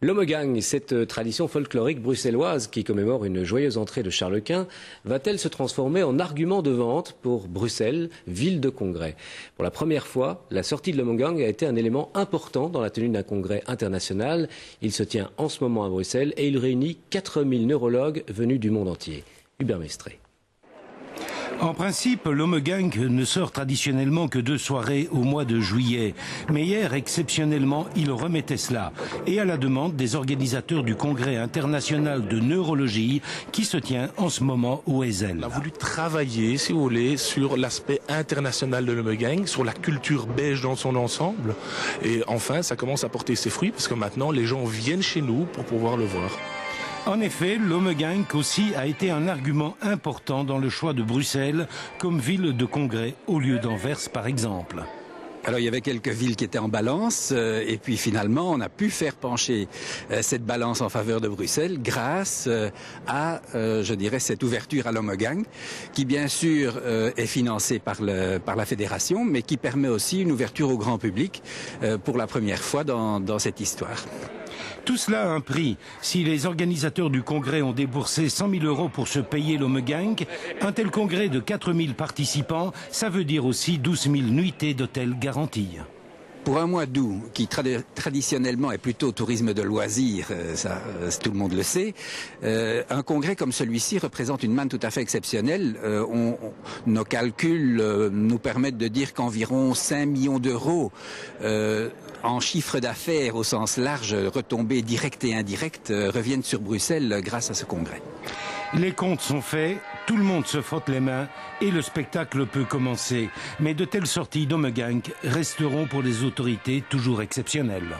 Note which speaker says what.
Speaker 1: L'Ommegang, cette tradition folklorique bruxelloise qui commémore une joyeuse entrée de Charles Quint, va-t-elle se transformer en argument de vente pour Bruxelles, ville de congrès? Pour la première fois, la sortie de l'Ommegang a été un élément important dans la tenue d'un congrès international. Il se tient en ce moment à Bruxelles et il réunit 4000 neurologues venus du monde entier. Hubert Mestré.
Speaker 2: En principe, l'Ommegang ne sort traditionnellement que 2 soirées au mois de juillet. Mais hier, exceptionnellement, il remettait cela. Et à la demande des organisateurs du Congrès international de neurologie qui se tient en ce moment au Ezel.
Speaker 3: On a voulu travailler, si vous voulez, sur l'aspect international de l'Ommegang, sur la culture belge dans son ensemble. Et enfin, ça commence à porter ses fruits parce que maintenant, les gens viennent chez nous pour pouvoir le voir.
Speaker 2: En effet, l'Ommegang aussi a été un argument important dans le choix de Bruxelles comme ville de congrès au lieu d'Anvers par exemple.
Speaker 4: Alors il y avait quelques villes qui étaient en balance et puis finalement on a pu faire pencher cette balance en faveur de Bruxelles grâce à, je dirais, cette ouverture à l'Ommegang qui bien sûr est financée par la fédération mais qui permet aussi une ouverture au grand public pour la première fois dans cette histoire.
Speaker 2: Tout cela a un prix. Si les organisateurs du congrès ont déboursé 100 000 € pour se payer l'Ommegang, un tel congrès de 4000 participants, ça veut dire aussi 12 000 nuitées d'hôtels garanties.
Speaker 4: Pour un mois d'août, qui traditionnellement est plutôt tourisme de loisirs, tout le monde le sait, un congrès comme celui-ci représente une manne tout à fait exceptionnelle. Nos calculs nous permettent de dire qu'environ 5 millions d'euros en chiffre d'affaires au sens large, retombées directes et indirectes, reviennent sur Bruxelles grâce à ce congrès.
Speaker 2: Les comptes sont faits, tout le monde se frotte les mains et le spectacle peut commencer. Mais de telles sorties d'Ommegang resteront pour les autorités toujours exceptionnelles.